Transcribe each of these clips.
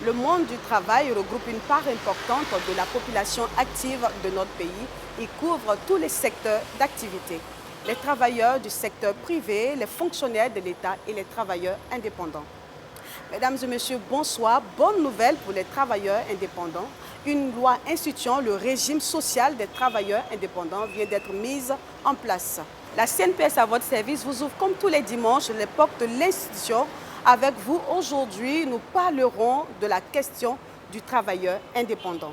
Le monde du travail regroupe une part importante de la population active de notre pays et couvre tous les secteurs d'activité. Les travailleurs du secteur privé, les fonctionnaires de l'État et les travailleurs indépendants. Mesdames et messieurs, bonsoir. Bonne nouvelle pour les travailleurs indépendants. Une loi instituant le régime social des travailleurs indépendants vient d'être mise en place. La CNPS à votre service vous ouvre comme tous les dimanches les portes de l'institution. Avec vous, aujourd'hui, nous parlerons de la question du travailleur indépendant.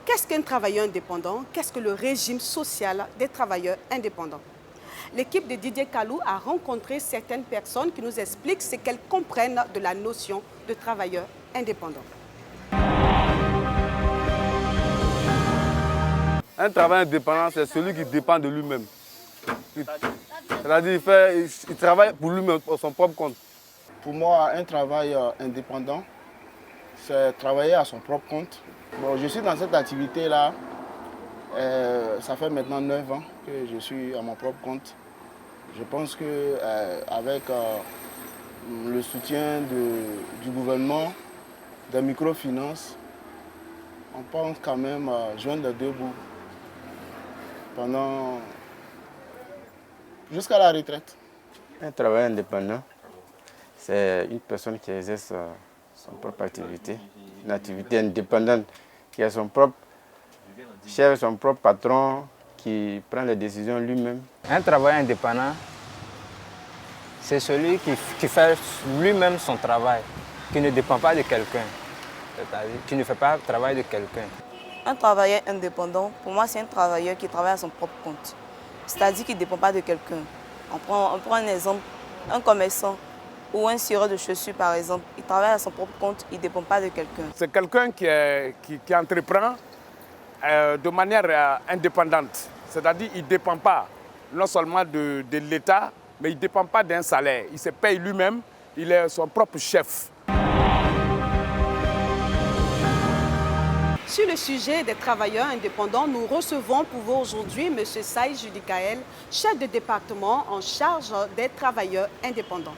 Qu'est-ce qu'un travailleur indépendant? Qu'est-ce que le régime social des travailleurs indépendants? L'équipe de Didier Kalou a rencontré certaines personnes qui nous expliquent ce qu'elles comprennent de la notion de travailleur indépendant. Un travail indépendant, c'est celui qui dépend de lui-même. C'est-à-dire il travaille pour lui-même, pour son propre compte. Pour moi, un travail indépendant, c'est travailler à son propre compte. Bon, je suis dans cette activité-là, ça fait maintenant 9 ans que je suis à mon propre compte. Je pense qu'avec le soutien du gouvernement, des microfinances, on pense quand même joindre les deux bouts jusqu'à la retraite. Un travail indépendant, c'est une personne qui exerce son propre activité, une activité indépendante, qui a son propre chef, son propre patron, qui prend les décisions lui-même. Un travail indépendant, c'est celui qui fait lui-même son travail, qui ne dépend pas de quelqu'un, c'est-à-dire qui ne fait pas le travail de quelqu'un. Un travailleur indépendant, pour moi, c'est un travailleur qui travaille à son propre compte, c'est-à-dire qu'il ne dépend pas de quelqu'un. On prend un exemple, un commerçant ou un scieur de chaussures, par exemple, il travaille à son propre compte, il ne dépend pas de quelqu'un. C'est quelqu'un qui entreprend de manière indépendante. C'est-à-dire qu'il ne dépend pas non seulement de l'État, mais il ne dépend pas d'un salaire. Il se paye lui-même, il est son propre chef. Sur le sujet des travailleurs indépendants, nous recevons pour vous aujourd'hui M. Saïd Judikaël, chef de département en charge des travailleurs indépendants.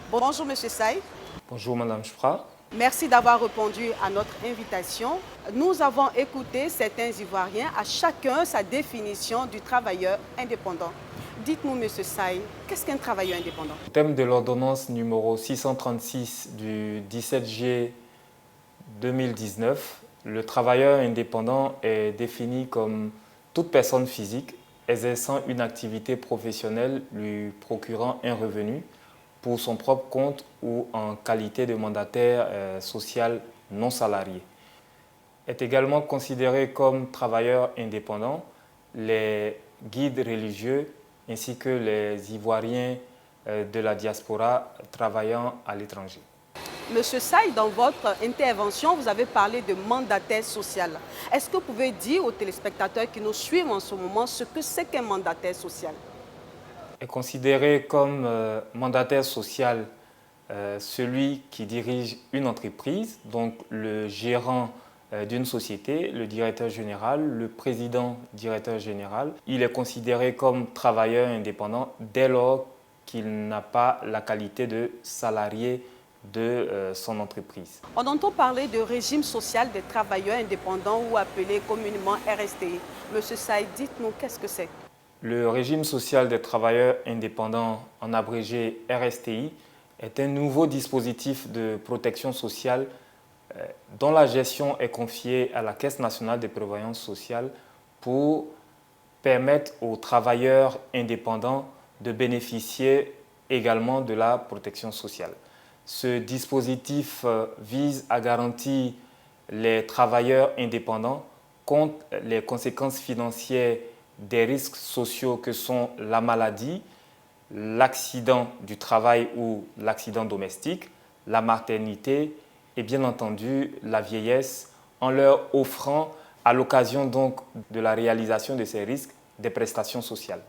Bonjour M. Saïd. Bonjour Madame Chupra. Merci d'avoir répondu à notre invitation. Nous avons écouté certains Ivoiriens, à chacun sa définition du travailleur indépendant. Dites-nous, M. Saïd, qu'est-ce qu'un travailleur indépendant? Au thème de l'ordonnance numéro 636 du 17 juillet 2019, le travailleur indépendant est défini comme toute personne physique exerçant une activité professionnelle lui procurant un revenu pour son propre compte ou en qualité de mandataire social non salarié. Est également considéré comme travailleur indépendant les guides religieux ainsi que les Ivoiriens de la diaspora travaillant à l'étranger. Monsieur Saïd, dans votre intervention, vous avez parlé de mandataire social. Est-ce que vous pouvez dire aux téléspectateurs qui nous suivent en ce moment ce que c'est qu'un mandataire social? Est considéré comme mandataire social celui qui dirige une entreprise, donc le gérant d'une société, le directeur général, le président directeur général. Il est considéré comme travailleur indépendant dès lors qu'il n'a pas la qualité de salarié de son entreprise. On entend parler de régime social des travailleurs indépendants ou appelé communément RSTI. Monsieur Saïd, dites-nous qu'est-ce que c'est? Le régime social des travailleurs indépendants, en abrégé RSTI, est un nouveau dispositif de protection sociale dont la gestion est confiée à la Caisse nationale de prévoyance sociale pour permettre aux travailleurs indépendants de bénéficier également de la protection sociale. Ce dispositif vise à garantir les travailleurs indépendants contre les conséquences financières des risques sociaux que sont la maladie, l'accident du travail ou l'accident domestique, la maternité et bien entendu la vieillesse, en leur offrant à l'occasion donc de la réalisation de ces risques des prestations sociales.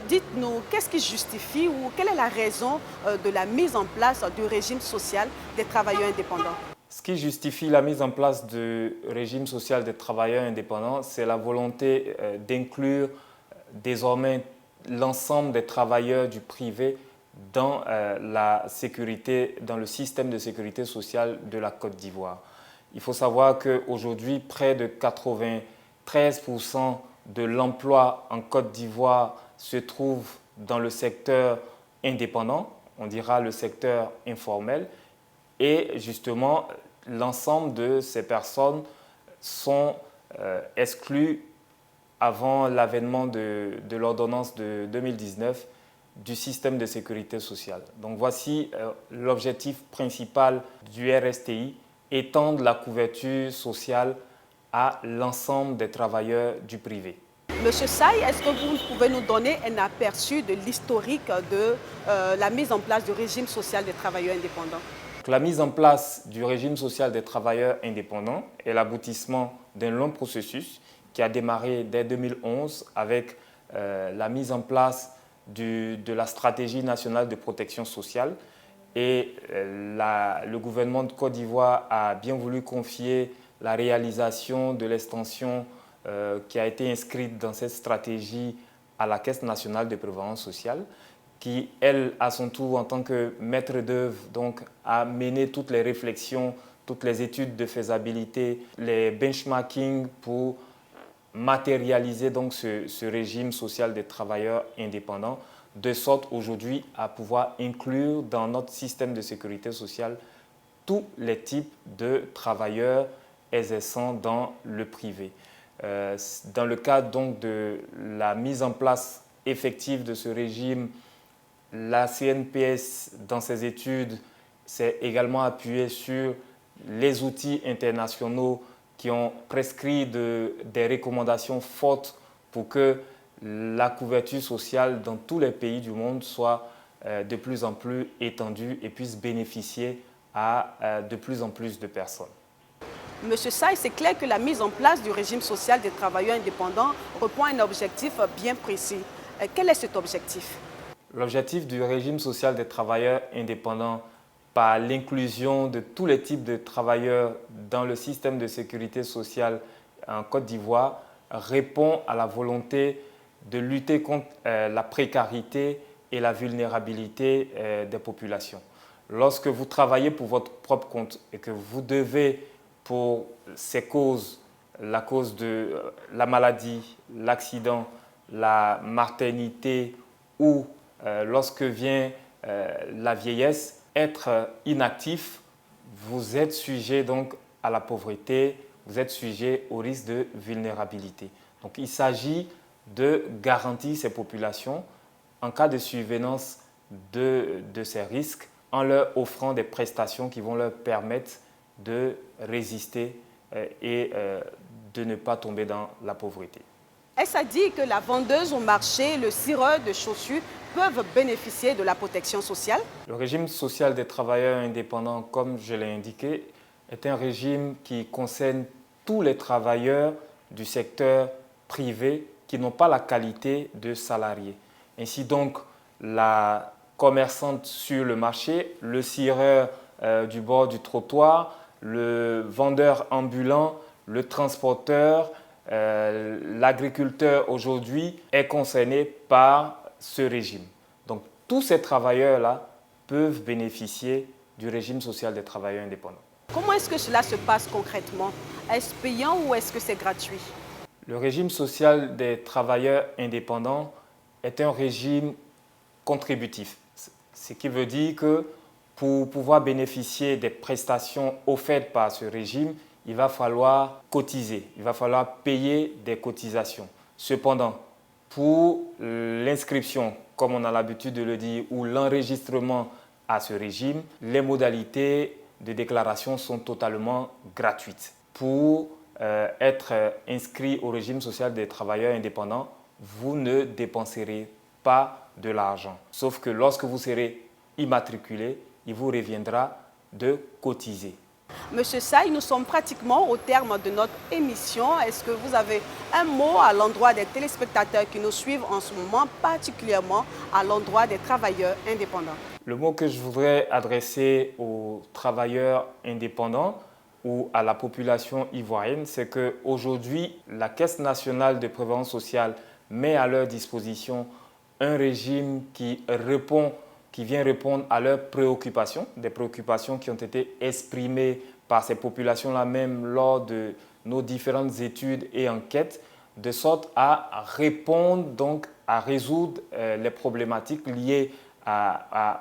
Dites-nous, qu'est-ce qui justifie ou quelle est la raison de la mise en place du régime social des travailleurs indépendants? Ce qui justifie la mise en place du régime social des travailleurs indépendants, c'est la volonté d'inclure désormais l'ensemble des travailleurs du privé dans, dans le système de sécurité sociale de la Côte d'Ivoire. Il faut savoir qu'aujourd'hui, près de 93% de l'emploi en Côte d'Ivoire se trouve dans le secteur indépendant, on dira le secteur informel, et justement, l'ensemble de ces personnes sont exclues avant l'avènement de l'ordonnance de 2019 du système de sécurité sociale. Donc voici l'objectif principal du RSTI, étendre la couverture sociale à l'ensemble des travailleurs du privé. Monsieur Sai, est-ce que vous pouvez nous donner un aperçu de l'historique de la mise en place du régime social des travailleurs indépendants? La mise en place du régime social des travailleurs indépendants est l'aboutissement d'un long processus qui a démarré dès 2011 avec la mise en place de la stratégie nationale de protection sociale. Et le gouvernement de Côte d'Ivoire a bien voulu confier la réalisation de l'extension qui a été inscrite dans cette stratégie à la Caisse nationale de prévoyance sociale, qui, elle, à son tour, en tant que maître d'œuvre, donc, a mené toutes les réflexions, toutes les études de faisabilité, les benchmarking pour matérialiser donc ce régime social des travailleurs indépendants, de sorte aujourd'hui à pouvoir inclure dans notre système de sécurité sociale tous les types de travailleurs exerçant dans le privé. Dans le cadre donc de la mise en place effective de ce régime, la CNPS, dans ses études, s'est également appuyée sur les outils internationaux qui ont prescrit des recommandations fortes pour que la couverture sociale dans tous les pays du monde soit de plus en plus étendue et puisse bénéficier à de plus en plus de personnes. Monsieur Sai, c'est clair que la mise en place du régime social des travailleurs indépendants répond à un objectif bien précis. Quel est cet objectif? L'objectif du régime social des travailleurs indépendants, par l'inclusion de tous les types de travailleurs dans le système de sécurité sociale en Côte d'Ivoire, répond à la volonté de lutter contre la précarité et la vulnérabilité des populations. Lorsque vous travaillez pour votre propre compte et que vous devez, pour ces causes, la cause de la maladie, l'accident, la maternité ou lorsque vient la vieillesse, être inactif, vous êtes sujet donc à la pauvreté, vous êtes sujet au risque de vulnérabilité. Donc il s'agit de garantir ces populations en cas de survenance de ces risques en leur offrant des prestations qui vont leur permettre de résister et de ne pas tomber dans la pauvreté. Est-ce à dire que la vendeuse au marché, le cireur de chaussures peuvent bénéficier de la protection sociale? Le régime social des travailleurs indépendants, comme je l'ai indiqué, est un régime qui concerne tous les travailleurs du secteur privé qui n'ont pas la qualité de salariés. Ainsi donc, la commerçante sur le marché, le cireur du bord du trottoir, le vendeur ambulant, le transporteur, l'agriculteur aujourd'hui est concerné par ce régime. Donc tous ces travailleurs-là peuvent bénéficier du régime social des travailleurs indépendants. Comment est-ce que cela se passe concrètement? Est-ce payant ou est-ce que c'est gratuit? Le régime social des travailleurs indépendants est un régime contributif. Ce qui veut dire que pour pouvoir bénéficier des prestations offertes par ce régime, il va falloir cotiser, il va falloir payer des cotisations. Cependant, pour l'inscription, comme on a l'habitude de le dire, ou l'enregistrement à ce régime, les modalités de déclaration sont totalement gratuites. Pour être inscrit au régime social des travailleurs indépendants, vous ne dépenserez pas de l'argent. Sauf que lorsque vous serez immatriculé, il vous reviendra de cotiser. Monsieur Sai, nous sommes pratiquement au terme de notre émission. Est-ce que vous avez un mot à l'endroit des téléspectateurs qui nous suivent en ce moment, particulièrement à l'endroit des travailleurs indépendants? Le mot que je voudrais adresser aux travailleurs indépendants ou à la population ivoirienne, c'est qu'aujourd'hui, la Caisse nationale de prévoyance sociale met à leur disposition un régime qui répond qui vient répondre à leurs préoccupations, des préoccupations qui ont été exprimées par ces populations-là même lors de nos différentes études et enquêtes, de sorte à répondre, donc à résoudre les problématiques liées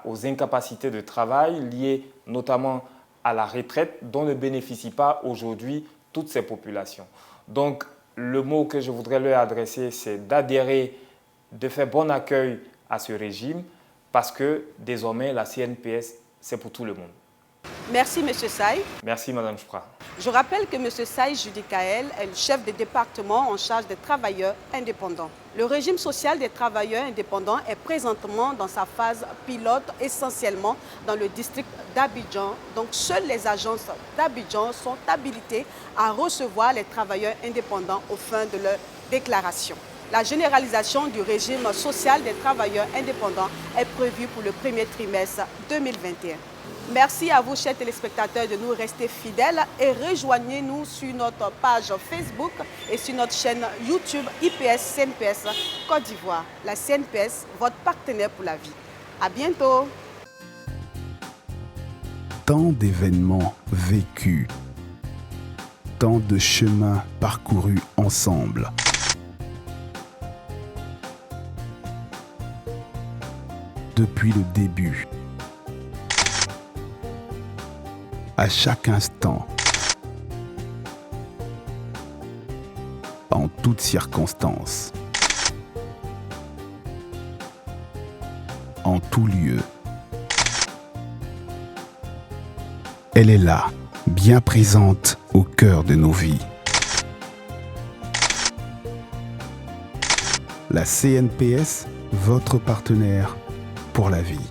aux incapacités de travail, liées notamment à la retraite dont ne bénéficient pas aujourd'hui toutes ces populations. Donc, le mot que je voudrais leur adresser, c'est d'adhérer, de faire bon accueil à ce régime, parce que désormais, la CNPS, c'est pour tout le monde. Merci, M. Saï. Merci, Mme Choupra. Je rappelle que M. Saï Judikaël est le chef de département en charge des travailleurs indépendants. Le régime social des travailleurs indépendants est présentement dans sa phase pilote, essentiellement dans le district d'Abidjan. Donc, seules les agences d'Abidjan sont habilitées à recevoir les travailleurs indépendants aux fins de leur déclaration. La généralisation du régime social des travailleurs indépendants est prévue pour le premier trimestre 2021. Merci à vous, chers téléspectateurs, de nous rester fidèles et rejoignez-nous sur notre page Facebook et sur notre chaîne YouTube IPS CNPS Côte d'Ivoire. La CNPS, votre partenaire pour la vie. À bientôt. Tant d'événements vécus, tant de chemins parcourus ensemble. Depuis le début, à chaque instant, en toutes circonstances, en tout lieu. Elle est là, bien présente au cœur de nos vies. La CNPS, votre partenaire pour la vie.